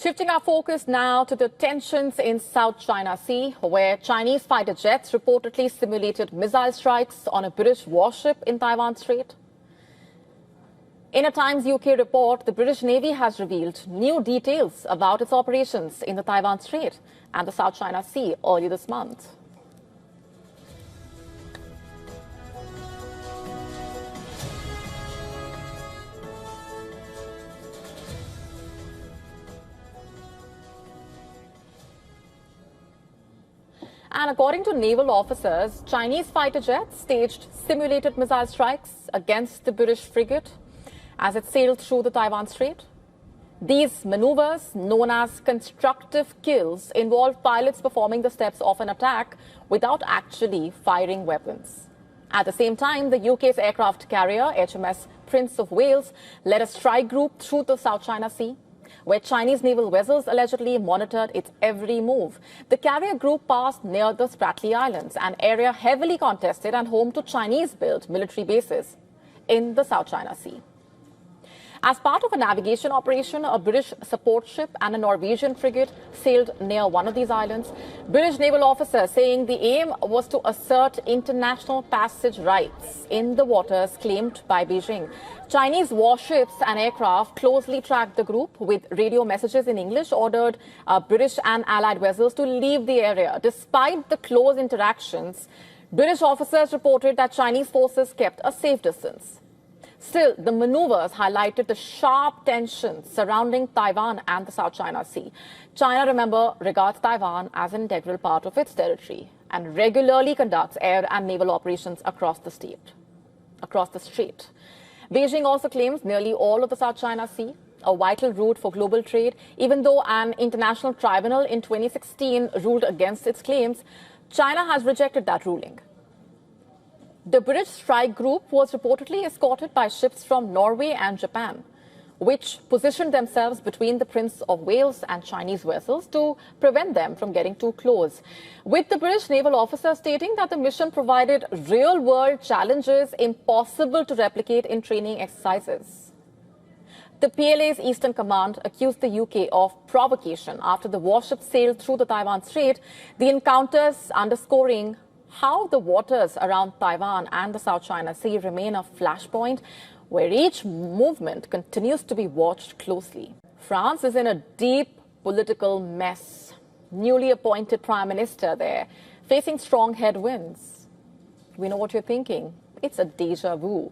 Shifting our focus now to the tensions in South China Sea, where Chinese fighter jets reportedly simulated missile strikes on a British warship in Taiwan Strait. In a Times UK report, the British Navy has revealed new details about its operations in the Taiwan Strait and the South China Sea early this month. And according to naval officers, Chinese fighter jets staged simulated missile strikes against the British frigate as it sailed through the Taiwan Strait. These maneuvers, known as constructive kills, involve pilots performing the steps of an attack without actually firing weapons. At the same time, the UK's aircraft carrier, HMS Prince of Wales, led a strike group through the South China Sea, where Chinese naval vessels allegedly monitored its every move. The carrier group passed near the Spratly Islands, an area heavily contested and home to Chinese-built military bases in the South China Sea. As part of a navigation operation, a British support ship and a Norwegian frigate sailed near one of these islands. British naval officers saying the aim was to assert international passage rights in the waters claimed by Beijing. Chinese warships and aircraft closely tracked the group, with radio messages in English ordered British and allied vessels to leave the area. Despite the close interactions, British officers reported that Chinese forces kept a safe distance. Still, the maneuvers highlighted the sharp tensions surrounding Taiwan and the South China Sea. China, remember, regards Taiwan as an integral part of its territory and regularly conducts air and naval operations across the strait. Beijing also claims nearly all of the South China Sea, a vital route for global trade. Even though an international tribunal in 2016 ruled against its claims, China has rejected that ruling. The British strike group was reportedly escorted by ships from Norway and Japan, which positioned themselves between the Prince of Wales and Chinese vessels to prevent them from getting too close, with the British naval officer stating that the mission provided real-world challenges impossible to replicate in training exercises. The PLA's Eastern Command accused the UK of provocation after the warship sailed through the Taiwan Strait, the encounters underscoring how the waters around Taiwan and the South China Sea remain a flashpoint where each movement continues to be watched closely. France is in a deep political mess. Newly appointed Prime Minister there, facing strong headwinds. We know what you're thinking. It's a deja vu.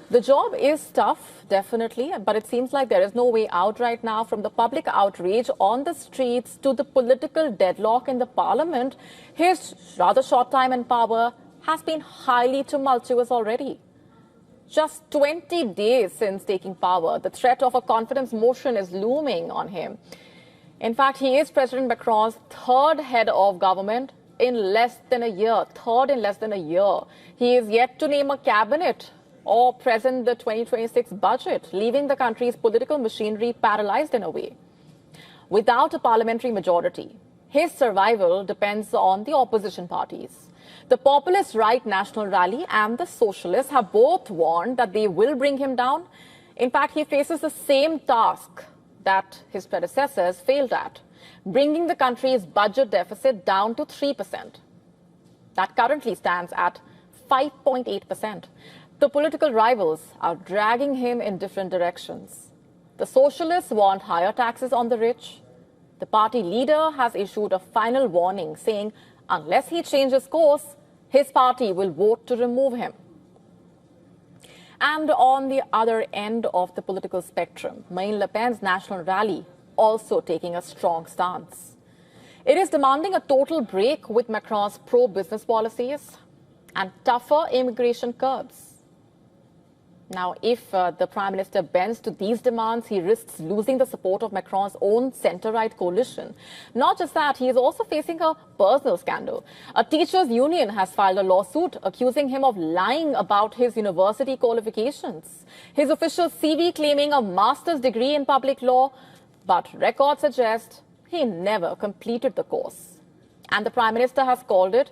The job is tough, definitely, but it seems like there is no way out right now, from the public outrage on the streets to the political deadlock in the parliament. His rather short time in power has been highly tumultuous already. Just 20 days since taking power, the threat of a confidence motion is looming on him. In fact, he is President Macron's third head of government in less than a year. He is yet to name a cabinet or present the 2026 budget, leaving the country's political machinery paralyzed in a way. Without a parliamentary majority, his survival depends on the opposition parties. The populist right National Rally and the Socialists have both warned that they will bring him down. In fact, he faces the same task that his predecessors failed at, bringing the country's budget deficit down to 3%. That currently stands at 5.8%. The political rivals are dragging him in different directions. The Socialists want higher taxes on the rich. The party leader has issued a final warning saying unless he changes course, his party will vote to remove him. And on the other end of the political spectrum, Marine Le Pen's National Rally also taking a strong stance. It is demanding a total break with Macron's pro-business policies and tougher immigration curbs. Now, if the Prime Minister bends to these demands, he risks losing the support of Macron's own centre-right coalition. Not just that, he is also facing a personal scandal. A teachers' union has filed a lawsuit accusing him of lying about his university qualifications. His official CV claiming a master's degree in public law, but records suggest he never completed the course. And the Prime Minister has called it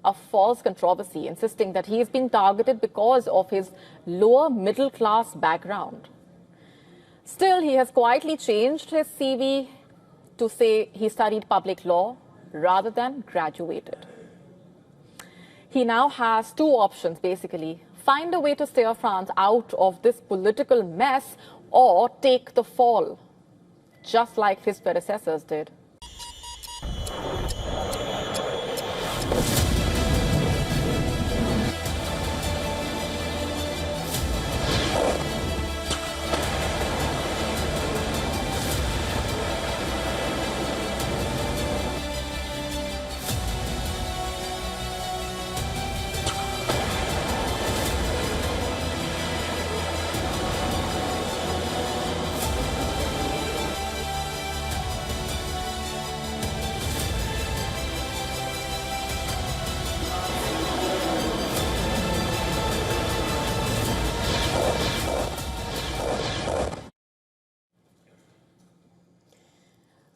a false controversy, insisting that he is being targeted because of his lower middle class background. Still, he has quietly changed his CV to say he studied public law rather than graduated. He now has two options, basically. Find a way to steer France out of this political mess or take the fall, just like his predecessors did.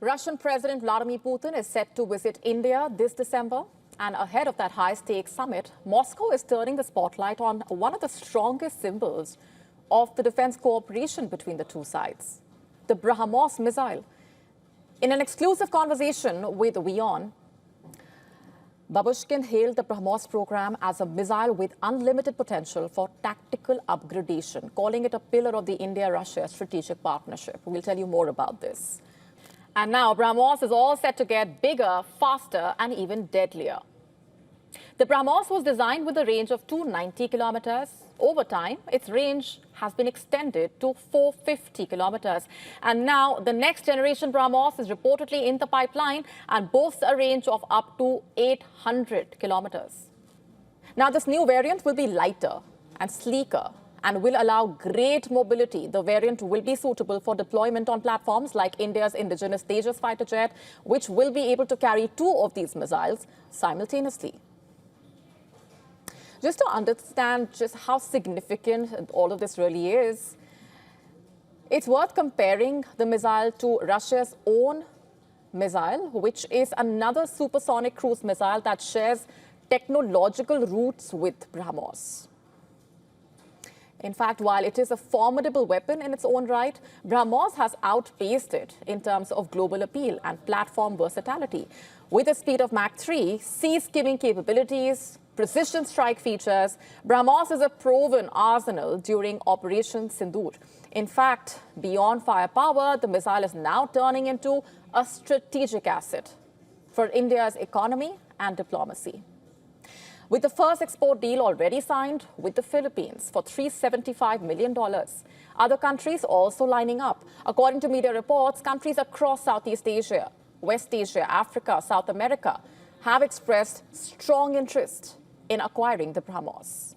Russian President Vladimir Putin is set to visit India this December. And ahead of that high-stakes summit, Moscow is turning the spotlight on one of the strongest symbols of the defense cooperation between the two sides, the BrahMos missile. In an exclusive conversation with WION, Babushkin hailed the BrahMos program as a missile with unlimited potential for tactical upgradation, calling it a pillar of the India-Russia strategic partnership. We'll tell you more about this. And now BrahMos is all set to get bigger, faster, and even deadlier. The BrahMos was designed with a range of 290 kilometers. Over time, its range has been extended to 450 kilometers. And now the next generation BrahMos is reportedly in the pipeline and boasts a range of up to 800 kilometers. Now, this new variant will be lighter and sleeker and will allow great mobility. The variant will be suitable for deployment on platforms like India's indigenous Tejas fighter jet, which will be able to carry two of these missiles simultaneously. Just to understand just how significant all of this really is, it's worth comparing the missile to Russia's own missile, which is another supersonic cruise missile that shares technological roots with BrahMos. In fact, while it is a formidable weapon in its own right, BrahMos has outpaced it in terms of global appeal and platform versatility. With a speed of Mach 3, sea-skimming capabilities, precision strike features, BrahMos is a proven arsenal during Operation Sindoor. In fact, beyond firepower, the missile is now turning into a strategic asset for India's economy and diplomacy. With the first export deal already signed with the Philippines for $375 million. Other countries also lining up. According to media reports, countries across Southeast Asia, West Asia, Africa, South America have expressed strong interest in acquiring the BrahMos.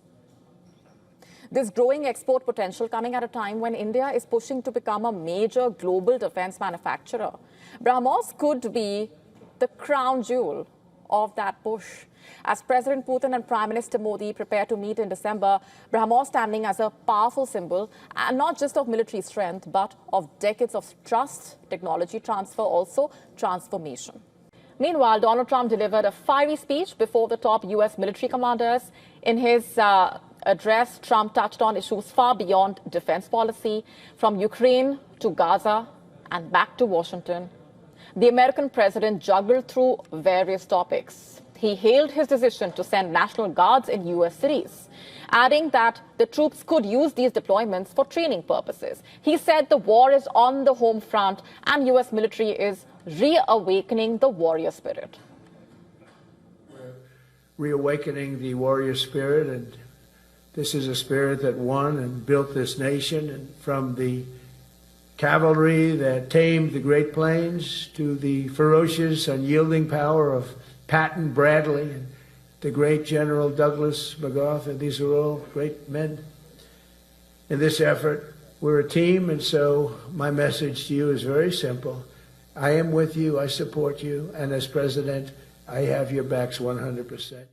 This growing export potential coming at a time when India is pushing to become a major global defense manufacturer. BrahMos could be the crown jewel of that push. As President Putin and Prime Minister Modi prepare to meet in December, BrahMos standing as a powerful symbol, and not just of military strength, but of decades of trust, technology transfer, also transformation. Meanwhile, Donald Trump delivered a fiery speech before the top U.S. military commanders. In his address, Trump touched on issues far beyond defense policy, from Ukraine to Gaza and back to Washington. The American president juggled through various topics. He hailed his decision to send National Guards in U.S. cities, adding that the troops could use these deployments for training purposes. He said the war is on the home front and U.S. military is reawakening the warrior spirit. Reawakening the warrior spirit, and this is a spirit that won and built this nation, and from the cavalry that tamed the Great Plains to the ferocious, unyielding power of Patton, Bradley, and the great General Douglas MacArthur. These are all great men. In this effort, we're a team, and so my message to you is very simple. I am with you, I support you, and as president, I have your backs 100%.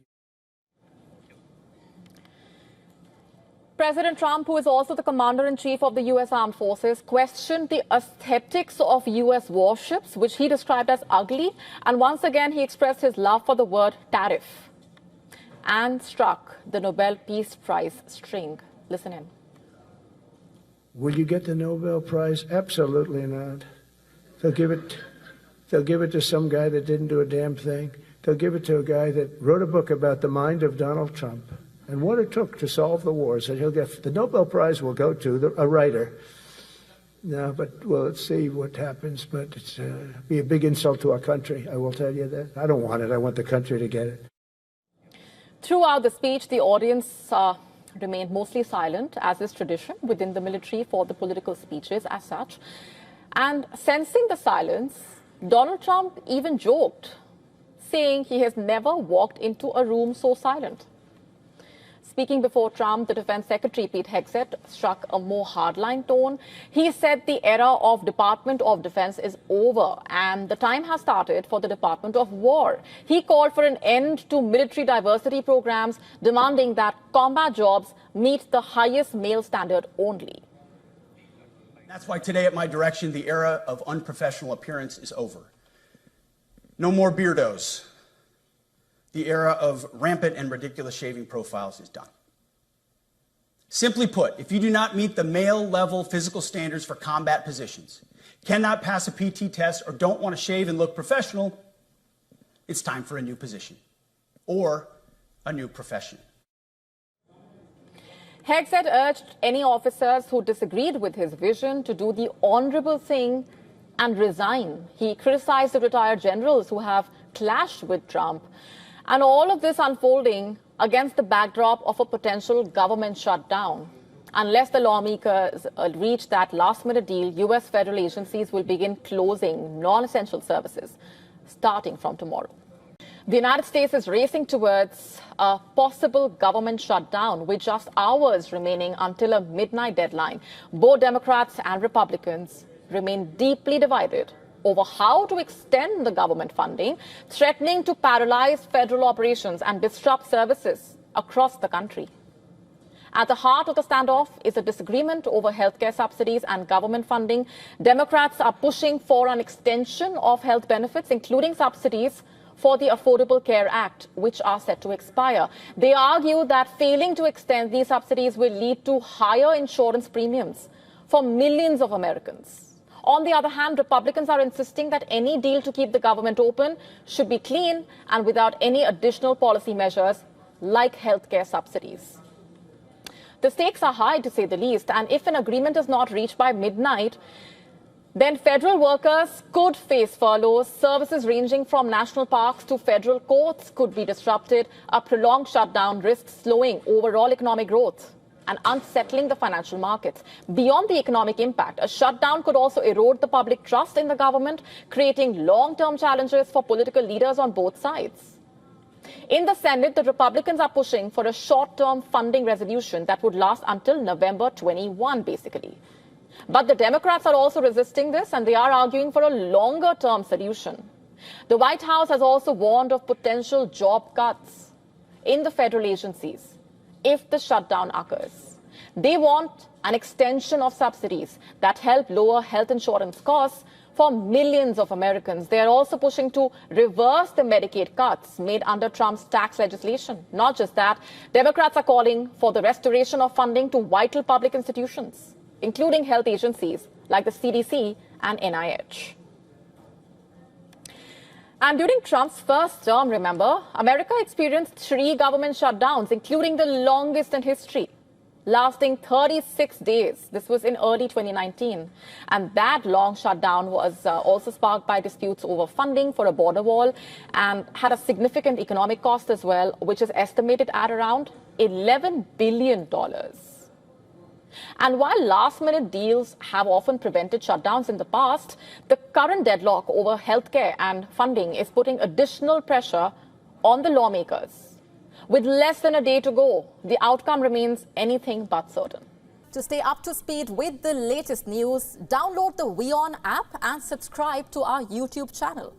President Trump, who is also the commander-in-chief of the U.S. Armed Forces, questioned the aesthetics of U.S. warships, which he described as ugly. And once again, he expressed his love for the word tariff and struck the Nobel Peace Prize string. Listen in. Will you get the Nobel Prize? Absolutely not. They'll They'll give it to some guy that didn't do a damn thing. They'll give it to a guy that wrote a book about the mind of Donald Trump and what it took to solve the wars. And he'll get the Nobel Prize will go to a writer. No, but well, let's see what happens. But it's be a big insult to our country. I will tell you that. I don't want it. I want the country to get it. Throughout the speech, the audience remained mostly silent, as is tradition within the military for the political speeches as such. And sensing the silence, Donald Trump even joked, saying he has never walked into a room so silent. Speaking before Trump, the Defense Secretary Pete Hegseth struck a more hardline tone. He said the era of Department of Defense is over and the time has started for the Department of War. He called for an end to military diversity programs, demanding that combat jobs meet the highest male standard only. That's why today, at my direction, the era of unprofessional appearance is over. No more beardos. The era of rampant and ridiculous shaving profiles is done. Simply put, if you do not meet the male-level physical standards for combat positions, cannot pass a PT test, or don't want to shave and look professional, it's time for a new position or a new profession. Hegseth urged any officers who disagreed with his vision to do the honorable thing and resign. He criticized the retired generals who have clashed with Trump. And all of this unfolding against the backdrop of a potential government shutdown. Unless the lawmakers reach that last-minute deal, U.S. federal agencies will begin closing non-essential services starting from tomorrow. The United States is racing towards a possible government shutdown with just hours remaining until a midnight deadline. Both Democrats and Republicans remain deeply divided over how to extend the government funding, threatening to paralyze federal operations and disrupt services across the country. At the heart of the standoff is a disagreement over healthcare subsidies and government funding. Democrats are pushing for an extension of health benefits, including subsidies for the Affordable Care Act, which are set to expire. They argue that failing to extend these subsidies will lead to higher insurance premiums for millions of Americans. On the other hand, Republicans are insisting that any deal to keep the government open should be clean and without any additional policy measures like healthcare subsidies. The stakes are high, to say the least, and if an agreement is not reached by midnight, then federal workers could face furloughs, services ranging from national parks to federal courts could be disrupted, a prolonged shutdown risks slowing overall economic growth and unsettling the financial markets. Beyond the economic impact, a shutdown could also erode the public trust in the government, creating long-term challenges for political leaders on both sides. In the Senate, the Republicans are pushing for a short-term funding resolution that would last until November 21, basically. But the Democrats are also resisting this, and they are arguing for a longer-term solution. The White House has also warned of potential job cuts in the federal agencies if the shutdown occurs. They want an extension of subsidies that help lower health insurance costs for millions of Americans. They are also pushing to reverse the Medicaid cuts made under Trump's tax legislation. Not just that, Democrats are calling for the restoration of funding to vital public institutions, including health agencies like the CDC and NIH. And during Trump's first term, remember, America experienced 3 government shutdowns, including the longest in history, lasting 36 days. This was in early 2019. And that long shutdown was also sparked by disputes over funding for a border wall and had a significant economic cost as well, which is estimated at around $11 billion. And while last-minute deals have often prevented shutdowns in the past, the current deadlock over healthcare and funding is putting additional pressure on the lawmakers. With less than a day to go, the outcome remains anything but certain. To stay up to speed with the latest news, download the WION app and subscribe to our YouTube channel.